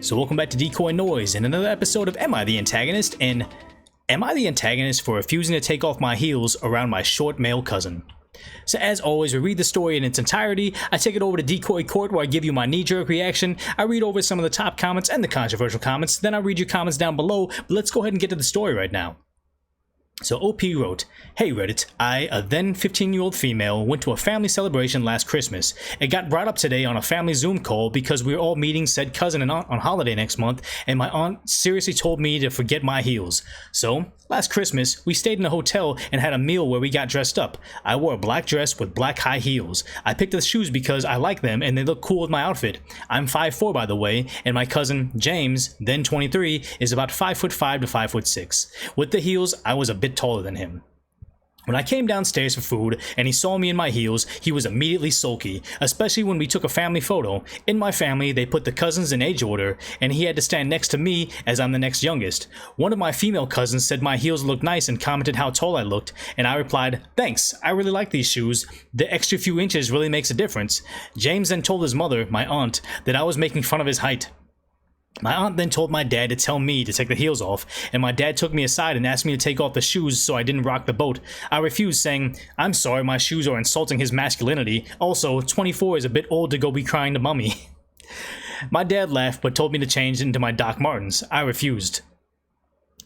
So welcome back to DecoyNoise and another episode of Am I the Antagonist? And am I the antagonist for refusing to take off my heels around my short male cousin? So as always, we read the story in its entirety. I take it over to Decoy Court where I give you my knee-jerk reaction. I read over some of the top comments and the controversial comments. Then I read your comments down below. But let's go ahead and get to the story right now. So OP wrote, "Hey Reddit, I, a then 15-year-old female, went to a family celebration last Christmas. It got brought up today on a family Zoom call because we were all meeting said cousin and aunt on holiday next month, and my aunt seriously told me to forget my heels. So, last Christmas, we stayed in a hotel and had a meal where we got dressed up. I wore a black dress with black high heels. I picked the shoes because I like them and they look cool with my outfit. I'm 5'4" by the way, and my cousin, James, then 23, is about 5'5" to 5'6". With the heels, I was a bit taller than him. When I came downstairs for food and he saw me in my heels, he was immediately sulky, especially when we took a family photo. In my family, they put the cousins in age order, and he had to stand next to me as I'm the next youngest. One of my female cousins said my heels looked nice and commented how tall I looked, and I replied, "Thanks, I really like these shoes. The extra few inches really makes a difference." James then told his mother, my aunt, that I was making fun of his height. My aunt then told my dad to tell me to take the heels off, and my dad took me aside and asked me to take off the shoes so I didn't rock the boat. I refused, saying, "I'm sorry, my shoes are insulting his masculinity. Also, 24 is a bit old to go be crying to mummy." My dad laughed but told me to change into my Doc Martens. I refused.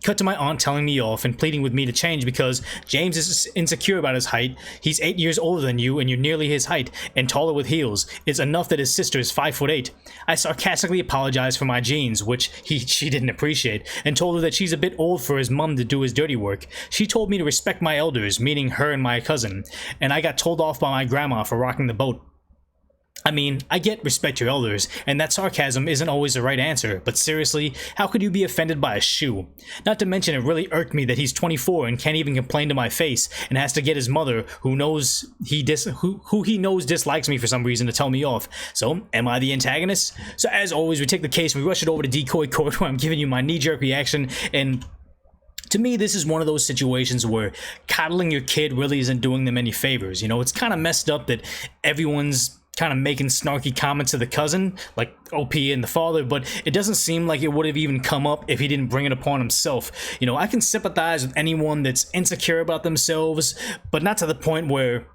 Cut to my aunt telling me off and pleading with me to change because James is insecure about his height. He's 8 years older than you and you're nearly his height and taller with heels. It's enough that his sister is 5'8". I sarcastically apologized for my jeans, which she didn't appreciate, and told her that she's a bit old for his mum to do his dirty work. She told me to respect my elders, meaning her and my cousin, and I got told off by my grandma for rocking the boat. I mean, I get respect your elders, and that sarcasm isn't always the right answer, but seriously, how could you be offended by a shoe? Not to mention it really irked me that he's 24 and can't even complain to my face, and has to get his mother, who he knows dislikes me for some reason, to tell me off. So, am I the antagonist? So as always, we take the case and we rush it over to Decoy Court where I'm giving you my knee-jerk reaction, and to me, this is one of those situations where coddling your kid really isn't doing them any favors. You know, it's kind of messed up that everyone's kind of making snarky comments to the cousin, like OP and the father, but it doesn't seem like it would have even come up if he didn't bring it upon himself. You know, I can sympathize with anyone that's insecure about themselves, but not to the point where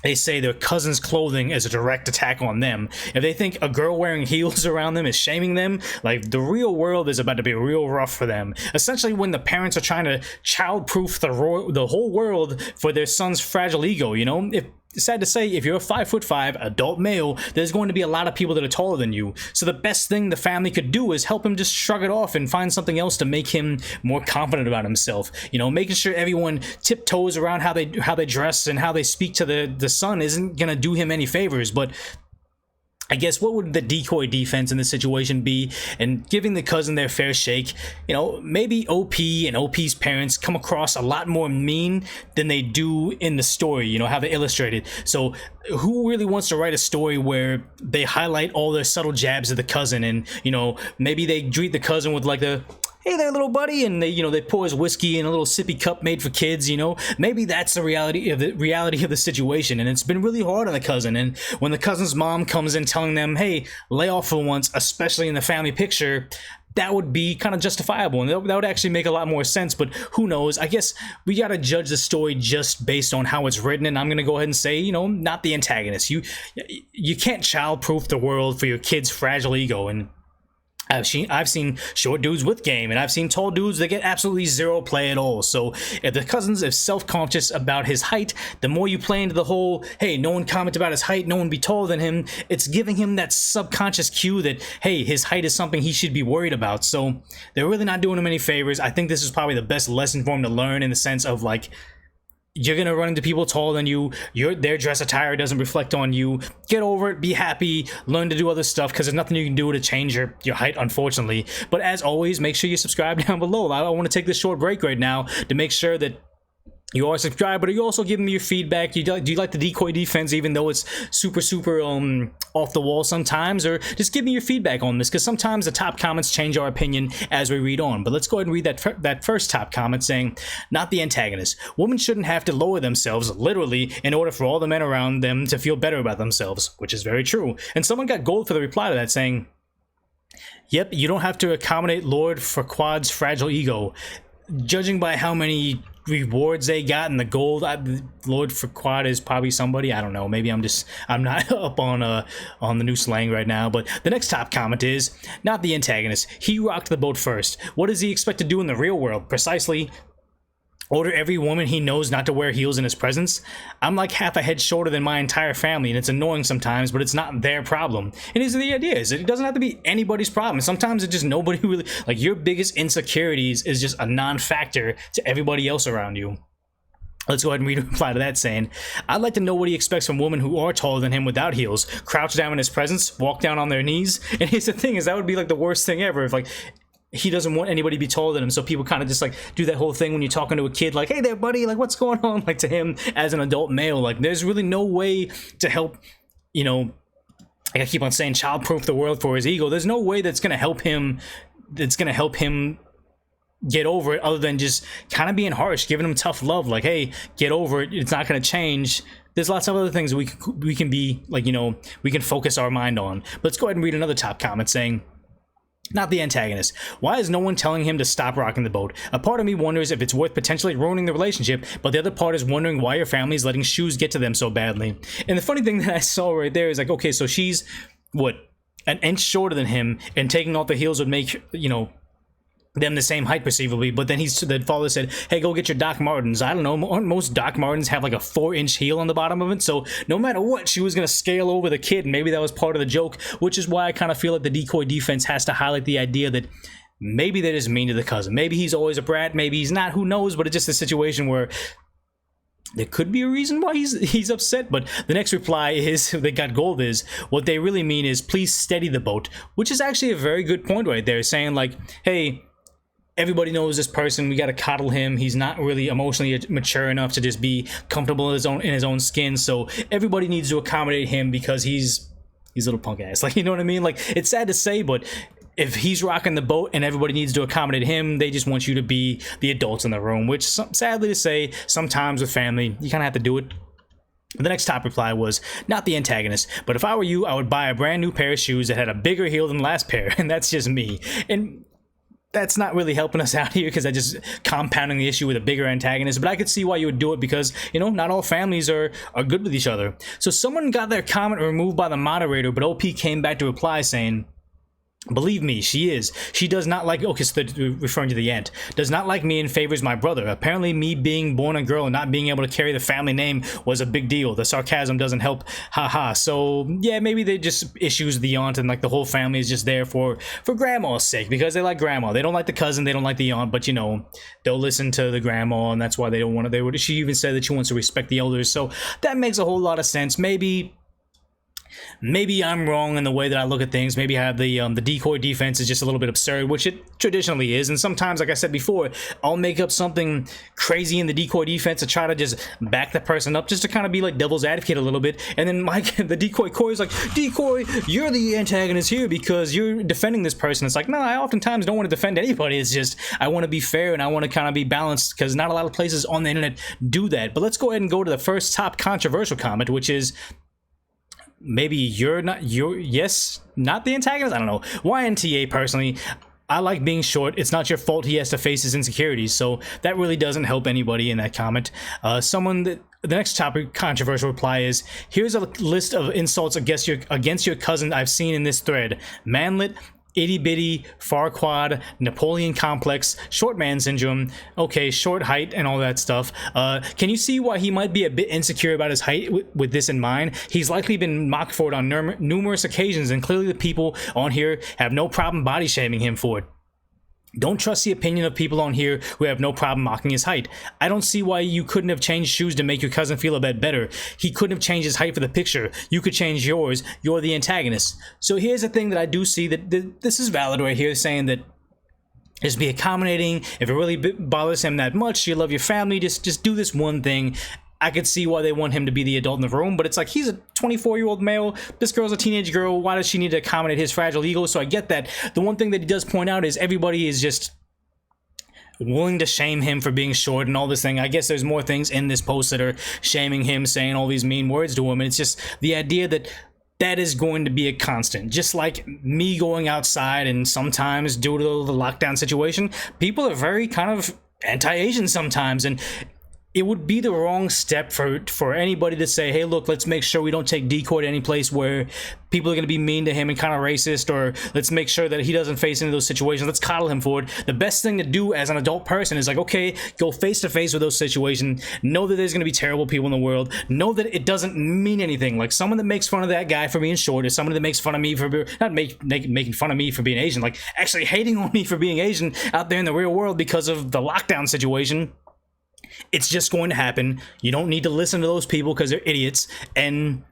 they say their cousin's clothing is a direct attack on them. If they think a girl wearing heels around them is shaming them, like, the real world is about to be real rough for them. Essentially, when the parents are trying to child-proof the whole world for their son's fragile ego, you know? Sad to say, if you're a 5'5" adult male, there's going to be a lot of people that are taller than you. So the best thing the family could do is help him just shrug it off and find something else to make him more confident about himself. You know, making sure everyone tiptoes around how they dress and how they speak to the son isn't gonna do him any favors. But I guess what would the decoy defense in this situation be? And giving the cousin their fair shake, you know, maybe OP and OP's parents come across a lot more mean than they do in the story, you know, how they illustrated. So who really wants to write a story where they highlight all their subtle jabs at the cousin, and, you know, maybe they greet the cousin with like the "Hey there, little buddy," and they pour his whiskey in a little sippy cup made for kids, you know? Maybe that's the reality of the situation, and it's been really hard on the cousin. And when the cousin's mom comes in telling them, "Hey, lay off for once," especially in the family picture, that would be kind of justifiable, and that would actually make a lot more sense. But who knows? I guess we gotta judge the story just based on how it's written, and I'm gonna go ahead and say, you know, not the antagonist. You can't child-proof the world for your kid's fragile ego. And I've seen short dudes with game, and I've seen tall dudes that get absolutely zero play at all. So if the cousin is self-conscious about his height, the more you play into the whole, hey, no one comment about his height, no one be taller than him, it's giving him that subconscious cue that, hey, his height is something he should be worried about. So they're really not doing him any favors. I think this is probably the best lesson for him to learn, in the sense of, like, you're gonna run into people taller than you. Their dress attire doesn't reflect on you. Get over it, be happy, learn to do other stuff, because there's nothing you can do to change your height, unfortunately. But as always, make sure you subscribe down below. I want to take this short break right now to make sure that you are subscribed, but are you also giving me your feedback? Do you like the decoy defense, even though it's super off the wall sometimes? Or just give me your feedback on this, because sometimes the top comments change our opinion as we read on. But let's go ahead and read that first top comment saying, "Not the antagonist. Women shouldn't have to lower themselves, literally, in order for all the men around them to feel better about themselves," which is very true. And someone got gold for the reply to that, saying, Yep, you don't have to accommodate Lord Farquaad's fragile ego. Judging by how many rewards they got and the gold, Lord Farquaad is probably somebody, I don't know, maybe I'm not up on the new slang right now. But the next top comment is, not the antagonist, he rocked the boat first. What does he expect to do in the real world? Precisely order every woman he knows not to wear heels in his presence. I'm like half a head shorter than my entire family, and it's annoying sometimes, but it's not their problem. And here's the idea, is it doesn't have to be anybody's problem. Sometimes it's just nobody really, like, your biggest insecurities is just a non-factor to everybody else around you. Let's go ahead and read a reply to that saying, I'd like to know what he expects from women who are taller than him without heels. Crouch down in his presence, walk down on their knees. And here's the thing, is that would be like the worst thing ever, if like he doesn't want anybody to be taller than him, so people kind of just like do that whole thing when you're talking to a kid, like, hey there buddy, like what's going on, like to him as an adult male. Like there's really no way to help, you know, like I keep on saying, childproof the world for his ego. There's no way that's gonna help him get over it, other than just kind of being harsh, giving him tough love, like, hey, get over it, it's not gonna change. There's lots of other things we can be like, you know, we can focus our mind on. But let's go ahead and read another top comment saying, not the antagonist. Why is no one telling him to stop rocking the boat? A part of me wonders if it's worth potentially ruining the relationship, but the other part is wondering why your family is letting shoes get to them so badly. And the funny thing that I saw right there is like, okay, so she's, what, an inch shorter than him, and taking off the heels would make, you know, them the same height perceivably, but then the father said, hey, go get your Doc Martens. I don't know, most Doc Martens have like a 4-inch heel on the bottom of it, so no matter what, she was going to scale over the kid, and maybe that was part of the joke, which is why I kind of feel like the Decoy defense has to highlight the idea that maybe they're just mean to the cousin. Maybe he's always a brat, maybe he's not, who knows, but it's just a situation where there could be a reason why he's upset. But the next reply is, they got gold, is, what they really mean is, please steady the boat, which is actually a very good point right there, saying like, hey, everybody knows this person, we gotta coddle him, he's not really emotionally mature enough to just be comfortable in his own skin, so everybody needs to accommodate him because he's a little punk ass, like, you know what I mean? Like, it's sad to say, but if he's rocking the boat and everybody needs to accommodate him, they just want you to be the adults in the room, which, sadly to say, sometimes with family you kind of have to do it. The next top reply was, not the antagonist, but if I were you, I would buy a brand new pair of shoes that had a bigger heel than the last pair, and that's just me. And that's not really helping us out here, because I just compounding the issue with a bigger antagonist, but I could see why you would do it, because, you know, not all families are good with each other. So someone got their comment removed by the moderator, but OP came back to reply saying, believe me, she is. She does not like, okay, so they're referring to the ant, does not like me and favors my brother. Apparently me being born a girl and not being able to carry the family name was a big deal. The sarcasm doesn't help, haha. So yeah, maybe they just issues the aunt, and like the whole family is just there for grandma's sake, because they like grandma. They don't like the cousin, they don't like the aunt, but you know, they'll listen to the grandma, and that's why they don't want to, she even said that she wants to respect the elders, so that makes a whole lot of sense. Maybe I'm wrong in the way that I look at things. Maybe I have the Decoy defense is just a little bit absurd, which it traditionally is. And sometimes, like I said before, I'll make up something crazy in the Decoy defense to try to just back the person up, just to kind of be like devil's advocate a little bit. And then the Decoy Court is like, Decoy, you're the antagonist here because you're defending this person. It's like, no, I oftentimes don't want to defend anybody. It's just, I want to be fair and I want to kind of be balanced, because not a lot of places on the internet do that. But let's go ahead and go to the first top controversial comment, which is, maybe not the antagonist. I don't know. YNTA, personally, I like being short. It's not your fault he has to face his insecurities, so that really doesn't help anybody in that comment. The next topic controversial reply is, here's a list of insults against your cousin I've seen in this thread: manlet, itty bitty, Farquaad, Napoleon complex, short man syndrome, okay, short height and all that stuff. Can you see why he might be a bit insecure about his height with this in mind? He's likely been mocked for it on numerous occasions, and clearly the people on here have no problem body shaming him for it. Don't trust the opinion of people on here who have no problem mocking his height. I don't see why you couldn't have changed shoes to make your cousin feel a bit better. He couldn't have changed his height for the picture. You could change yours. You're the antagonist. So here's the thing that I do see, that this is valid right here, saying that just be accommodating. If it really bothers him that much, you love your family, just do this one thing. I could see why they want him to be the adult in the room, but it's like, he's a 24-year-old male, this girl's a teenage girl, why does she need to accommodate his fragile ego? So I get that. The one thing that he does point out is everybody is just willing to shame him for being short and all this thing. I guess there's more things in this post that are shaming him, saying all these mean words to him, and it's just the idea that that is going to be a constant. Just like me going outside, and sometimes due to the lockdown situation, people are very kind of anti-Asian sometimes, and it would be the wrong step for anybody to say, hey, look, let's make sure we don't take Decoy to any place where people are going to be mean to him and kind of racist, or let's make sure that he doesn't face any of those situations. Let's coddle him for it. The best thing to do as an adult person is like, okay, go face to face with those situations. Know that there's going to be terrible people in the world. Know that it doesn't mean anything. Like, someone that makes fun of that guy for being short, or someone that makes fun of me for making fun of me for being Asian, like actually hating on me for being Asian out there in the real world because of the lockdown situation. It's just going to happen. You don't need to listen to those people because they're idiots, and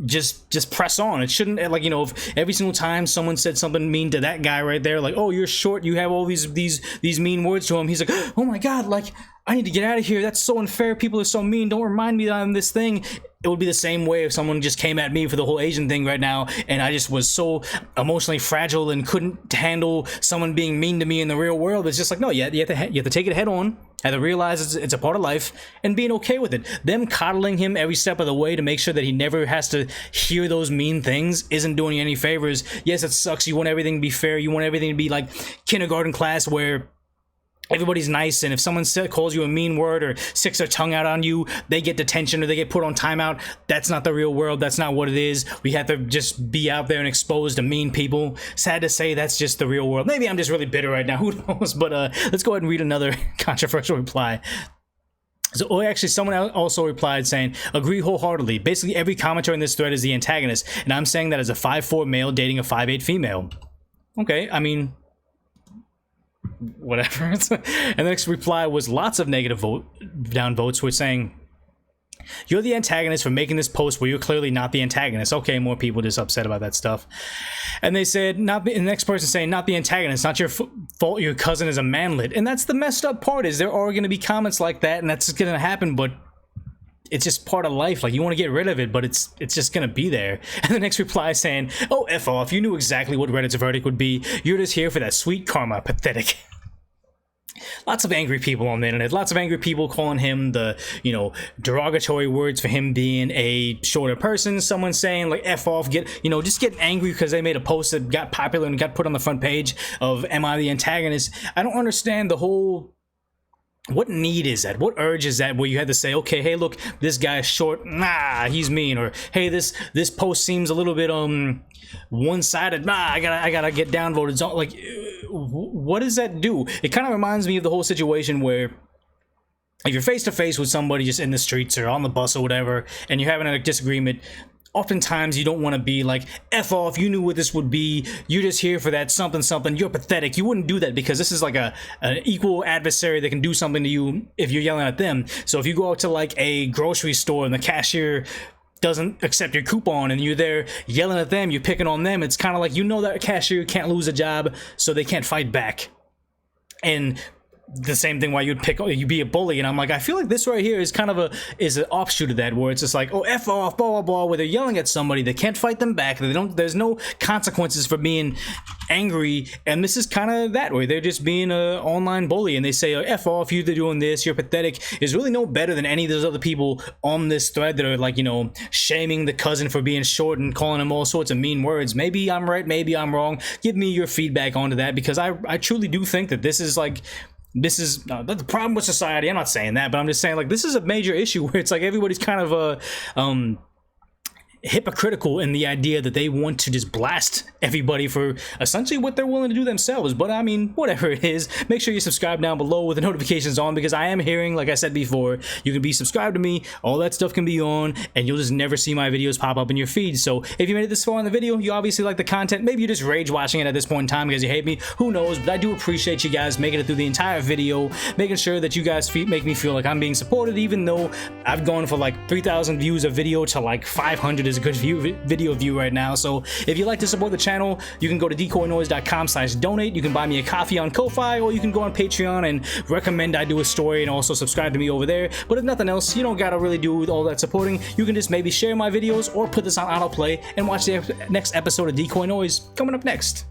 just press on. It shouldn't, like, you know, if every single time someone said something mean to that guy right there, like, oh, you're short, you have all these mean words to him, he's like, oh my god, like, I need to get out of here, that's so unfair, people are so mean, don't remind me that I'm this thing. It would be the same way if someone just came at me for the whole Asian thing right now, and I just was so emotionally fragile and couldn't handle someone being mean to me in the real world. It's just like, no, you have to take it head on, have to realize it's a part of life, and being okay with it. Them coddling him every step of the way to make sure that he never has to hear those mean things isn't doing you any favors. Yes, it sucks. You want everything to be fair. You want everything to be like kindergarten class where everybody's nice, and if someone calls you a mean word or sticks their tongue out on you, they get detention or they get put on timeout. That's not the real world. That's not what it is. We have to just be out there and exposed to mean people. Sad to say, that's just the real world. Maybe I'm just really bitter right now. Who knows? But let's go ahead and read another controversial reply. So actually, someone else also replied saying, agree wholeheartedly. Basically, every commenter in this thread is the antagonist, and I'm saying that as a 5'4" male dating a 5'8" female. Okay, I mean, whatever. And the next reply was lots of negative downvotes were saying, you're the antagonist for making this post where you're clearly not the antagonist. Okay, more people just upset about that stuff. And they said, and the next person saying, not the antagonist, not your fault your cousin is a manlet. And that's the messed up part, is there are going to be comments like that, and that's going to happen, but it's just part of life. Like, you want to get rid of it, but it's just gonna be there. And the next reply is saying, oh, F off, you knew exactly what Reddit's verdict would be. You're just here for that sweet karma. Pathetic. Lots of angry people on the internet. Lots of angry people calling him the, you know, derogatory words for him being a shorter person. Someone saying, like, F off, just get angry because they made a post that got popular and got put on the front page of Am I the Antagonist? I don't understand the whole... What need is that? What urge is that where you had to say, okay, hey, look, this guy is short, nah, he's mean, or hey, this post seems a little bit one-sided, nah, I gotta get downvoted. Like, what does that do? It kind of reminds me of the whole situation where if you're face to face with somebody just in the streets or on the bus or whatever, and you're having a disagreement, oftentimes you don't want to be like, F off, you knew what this would be, you're just here for that something something, you're pathetic. You wouldn't do that because this is like an equal adversary that can do something to you if you're yelling at them. So if you go out to like a grocery store and the cashier doesn't accept your coupon and you're there yelling at them, you're picking on them, it's kind of like, you know, that cashier can't lose a job, so they can't fight back. And the same thing why you'd be a bully, and I'm like, I feel like this right here is kind of an offshoot of that, where it's just like, oh, F off, blah blah blah, where they're yelling at somebody, they can't fight them back, there's no consequences for being angry, and this is kind of that way. They're just being an online bully, and they say, oh, F off, you're doing this, you're pathetic. Is really no better than any of those other people on this thread that are like, you know, shaming the cousin for being short and calling him all sorts of mean words. Maybe I'm right, maybe I'm wrong. Give me your feedback onto that, because I truly do think that this is like, this is the problem with society. I'm not saying that, but I'm just saying, like, this is a major issue where it's like everybody's kind of hypocritical in the idea that they want to just blast everybody for essentially what they're willing to do themselves. But I mean, whatever it is, make sure you subscribe down below with the notifications on, because I am hearing, like I said before, you can be subscribed to me, all that stuff can be on, and you'll just never see my videos pop up in your feed. So if you made it this far in the video, you obviously like the content. Maybe you're just rage watching it at this point in time because you hate me, who knows, but I do appreciate you guys making it through the entire video, making sure that you guys make me feel like I'm being supported, even though I've gone for like 3,000 views a video to like 500 is a good video view right now. So if you'd like to support the channel, you can go to DecoyNoise.com/donate. You can buy me a coffee on Ko-Fi, or you can go on Patreon and recommend I do a story and also subscribe to me over there. But if nothing else, you don't gotta really do all that supporting. You can just maybe share my videos or put this on autoplay and watch the next episode of Decoy Noise coming up next.